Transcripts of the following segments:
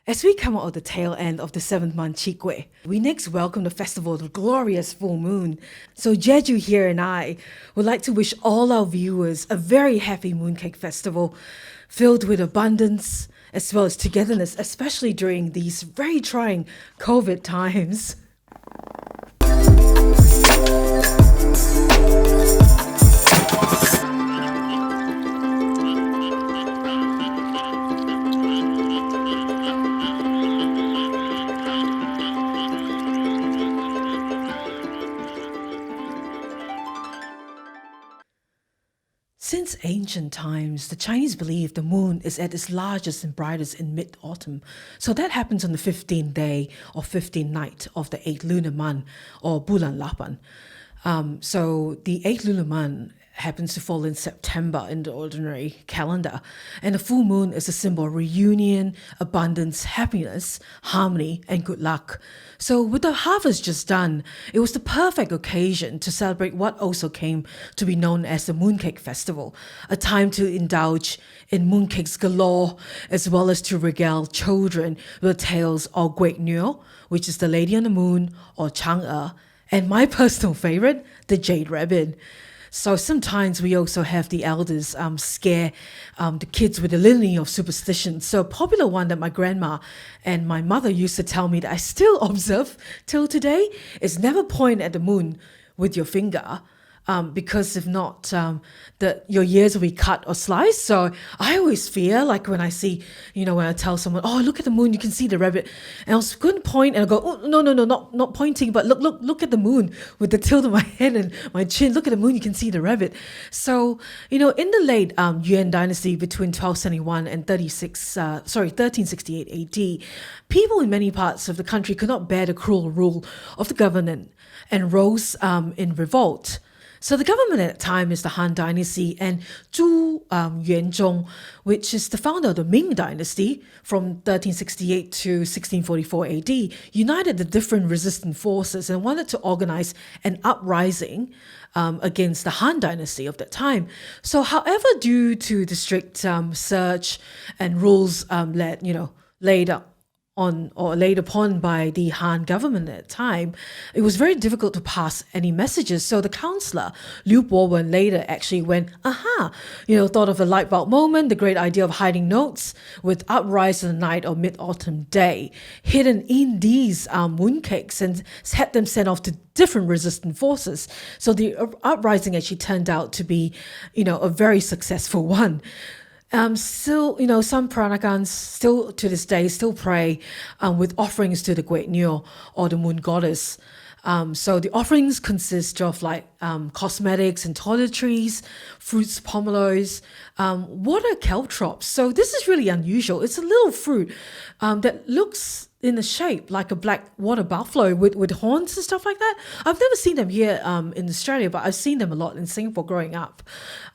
As we come out of the tail end of the 7th month chik, we next welcome the festival of the glorious full moon. So Jeju here and I would like to wish all our viewers a very happy Mooncake Festival filled with abundance as well as togetherness, especially during these very trying COVID times. Since ancient times, the Chinese believe the moon is at its largest and brightest in mid-autumn. So that happens on the 15th day or 15th night of the 8th lunar month, or bulan lapan. So the 8th lunar month happens to fall in September in the ordinary calendar. And the full moon is a symbol of reunion, abundance, happiness, harmony, and good luck. So with the harvest just done, it was the perfect occasion to celebrate what also came to be known as the Mooncake Festival, a time to indulge in mooncakes galore, as well as to regale children with tales of Guek Nyo, which is the Lady on the Moon, or Chang'e, and my personal favorite, the Jade Rabbit. So sometimes we also have the elders scare the kids with a litany of superstitions. So a popular one that my grandma and my mother used to tell me that I still observe till today is never point at the moon with your finger. Because if not, your ears will be cut or sliced. So I always fear, like when I see, when I tell someone, oh, look at the moon, you can see the rabbit. And I was going to point and I go, oh, no, not pointing, but look at the moon with the tilt of my head and my chin. Look at the moon, you can see the rabbit. So, in the late Yuan dynasty between 1271 and 1368 AD, people in many parts of the country could not bear the cruel rule of the government and rose in revolt. So the government at the time is the Han Dynasty, and Zhu Yuanzhong, which is the founder of the Ming Dynasty from 1368 to 1644 AD, united the different resistant forces and wanted to organize an uprising against the Han Dynasty of that time. So however, due to the strict search and rules laid upon by the Han government at the time, it was very difficult to pass any messages. So the counselor, Liu Bowen, later actually went, thought of a light bulb moment, the great idea of hiding notes with uprise on the night of mid-autumn day, hidden in these mooncakes, and had them sent off to different resistant forces. So the uprising actually turned out to be, a very successful one. Still, some Peranakans still to this day still pray with offerings to the Guek Nyo, or the moon goddess. So the offerings consist of cosmetics and toiletries, fruits, pomelos, water caltrops. So this is really unusual. It's a little fruit that looks in the shape like a black water buffalo with horns and stuff like that. I've never seen them here in Australia, but I've seen them a lot in Singapore growing up.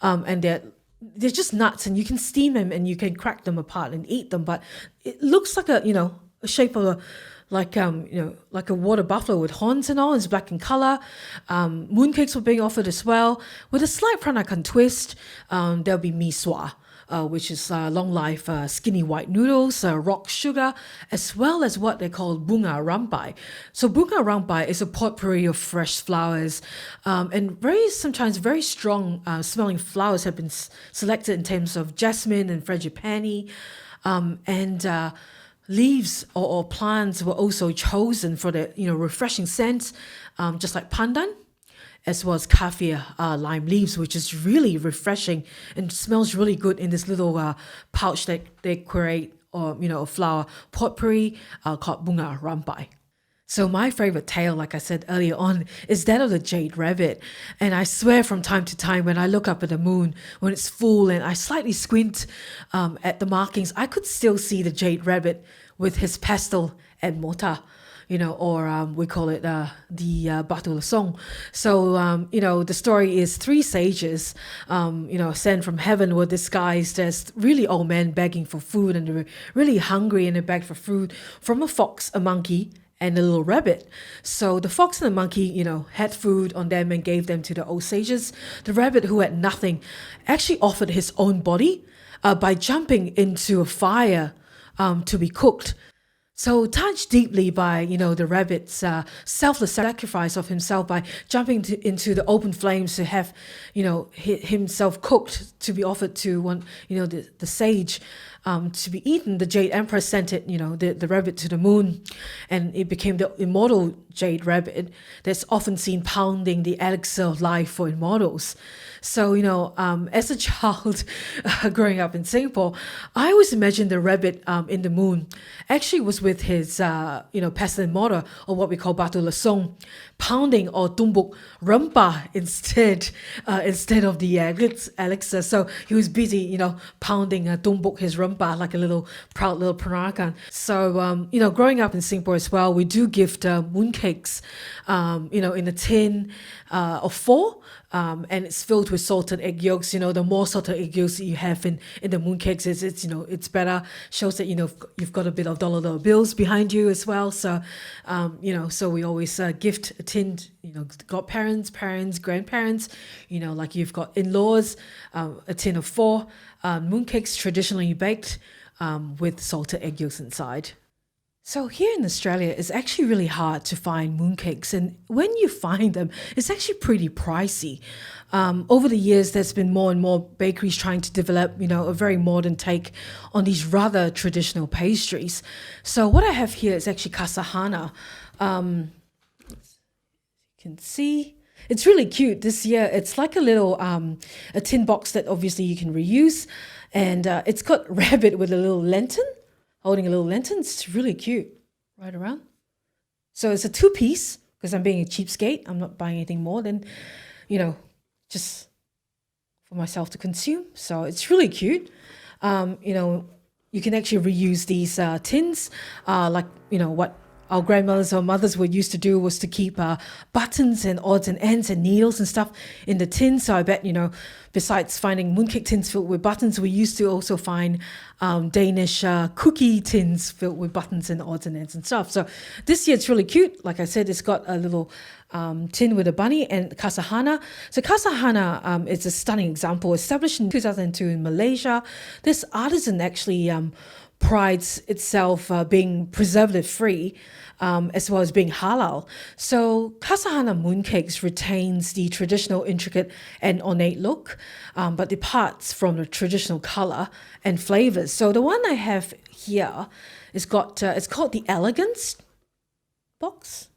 And they're just nuts, and you can steam them and you can crack them apart and eat them. But it looks like a shape of like a water buffalo with horns and all. It's black in color. Mooncakes were being offered as well with a slight Peranakan twist. There'll be mee sua, which is long life skinny white noodles, rock sugar, as well as what they call bunga rampai. So bunga rampai is a potpourri of fresh flowers, and sometimes very strong smelling flowers have been selected in terms of jasmine and frangipani, and leaves or plants were also chosen for the refreshing scent, just like pandan, as well as kaffir lime leaves, which is really refreshing and smells really good in this little pouch that they create, or a flower potpourri called bunga rampai. So my favorite tale, like I said earlier on, is that of the Jade Rabbit. And I swear from time to time when I look up at the moon, when it's full and I slightly squint at the markings, I could still see the Jade Rabbit with his pestle and mortar, or we call it the Batu Lasong. So, the story is three sages, sent from heaven were disguised as really old men begging for food, and they were really hungry and they begged for food from a fox, a monkey, and a little rabbit. So the fox and the monkey, had food on them and gave them to the old sages. The rabbit, who had nothing, actually offered his own body by jumping into a fire to be cooked. So touched deeply by, the rabbit's selfless sacrifice of himself by jumping into the open flames to have, himself cooked to be offered to one, the sage to be eaten. The Jade Empress sent it, the rabbit to the moon, and it became the immortal Jade Rabbit that's often seen pounding the elixir of life for immortals. So, as a child growing up in Singapore, I always imagined the rabbit in the moon actually was with his, pestle and mortar, or what we call batu lasong, pounding or tumbuk rampai instead of the elixir. So he was busy, pounding tumbuk, his rampai, like a proud little peranakan. So, growing up in Singapore as well, we do gift mooncakes, in a tin of 4. And it's filled with salted egg yolks. The more salted egg yolks that you have in the mooncakes, it's better. Shows that you've got a bit of dollar bills behind you as well. So, so we always gift a tin. Godparents, parents, grandparents. Like you've got in-laws, a tin of 4 mooncakes traditionally baked with salted egg yolks inside. So here in Australia, it's actually really hard to find mooncakes, and when you find them, it's actually pretty pricey. Over the years, there's been more and more bakeries trying to develop, a very modern take on these rather traditional pastries. So what I have here is actually kasahana. You can see it's really cute. This year, it's like a little a tin box that obviously you can reuse, and it's got rabbit with a little lantern. Holding a little lantern. It's really cute. Right around. So it's a 2-piece, because I'm being a cheapskate. I'm not buying anything more than, just for myself to consume. So it's really cute. You can actually reuse these tins, like, what our grandmothers or mothers were used to do was to keep buttons and odds and ends and needles and stuff in the tin. So I bet, besides finding mooncake tins filled with buttons, we used to also find Danish cookie tins filled with buttons and odds and ends and stuff. So this year it's really cute. Like I said, it's got a little tin with a bunny and kasahana. So kasahana is a stunning example. Established in 2002 in Malaysia, this artisan actually prides itself being preservative free, as well as being halal. So kasahana mooncakes retains the traditional intricate and ornate look, but departs from the traditional color and flavors. So the one I have here is it's called the Elegance box.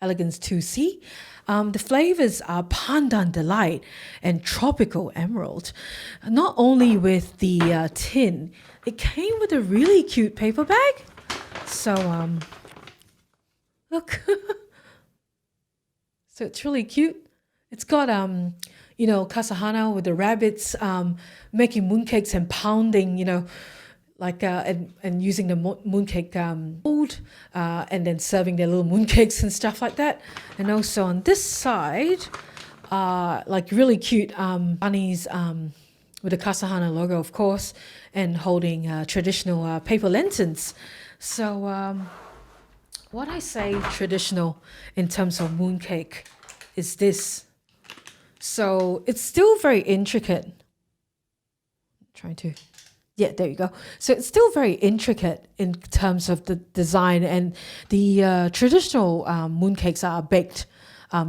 Elegance 2C. The flavors are Pandan Delight and Tropical Emerald. Not only with the tin, it came with a really cute paper bag. So, look. So it's really cute. It's got, kasahana with the rabbits making mooncakes and pounding, and using the mooncake mold, and then serving their little mooncakes and stuff like that. And also on this side, really cute bunnies with the kasahana logo, of course, and holding traditional paper lanterns. So what I say traditional in terms of mooncake is this. So it's still very intricate. Yeah, there you go. So it's still very intricate in terms of the design, and the traditional mooncakes are baked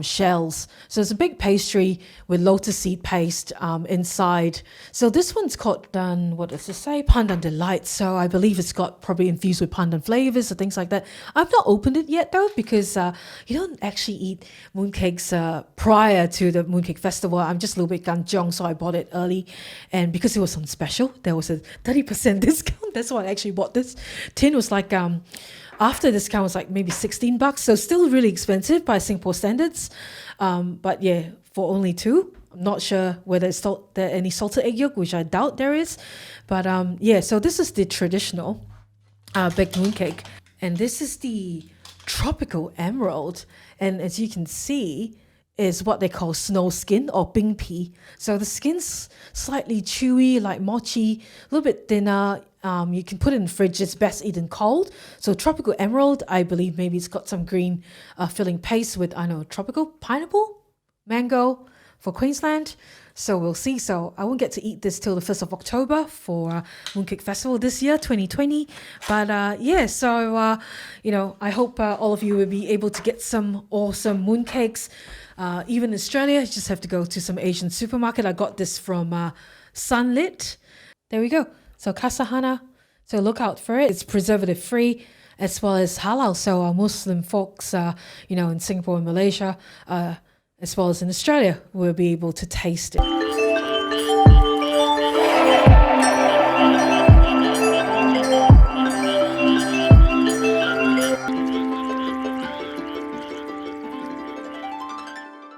shells. So it's a big pastry with lotus seed paste inside. So this one's called, what does it say? Pandan Delight. So I believe it's got probably infused with pandan flavors or things like that. I've not opened it yet though, because you don't actually eat mooncakes prior to the Mooncake Festival. I'm just a little bit ganjong, so I bought it early. And because it was on special, there was a 30% discount. That's why I actually bought this. Tin was like, after discount was like maybe $16, so still really expensive by Singapore standards. But yeah, for only 2. I'm not sure whether there any salted egg yolk, which I doubt there is. But so this is the traditional baked mooncake. And this is the Tropical Emerald. And as you can see, is what they call snow skin or bing pi. So the skin's slightly chewy, like mochi, a little bit thinner. You can put it in the fridge. It's best eaten cold. So Tropical Emerald, I believe maybe it's got some green filling paste with, tropical pineapple, mango for Queensland. So we'll see. So I won't get to eat this till the 1st of October for Mooncake Festival this year, 2020. But I hope all of you will be able to get some awesome mooncakes. Even in Australia, you just have to go to some Asian supermarket. I got this from Sunlit. There we go. So kasahana. So look out for it. It's preservative free as well as halal. So our Muslim folks, in Singapore and Malaysia, as well as in Australia, will be able to taste it.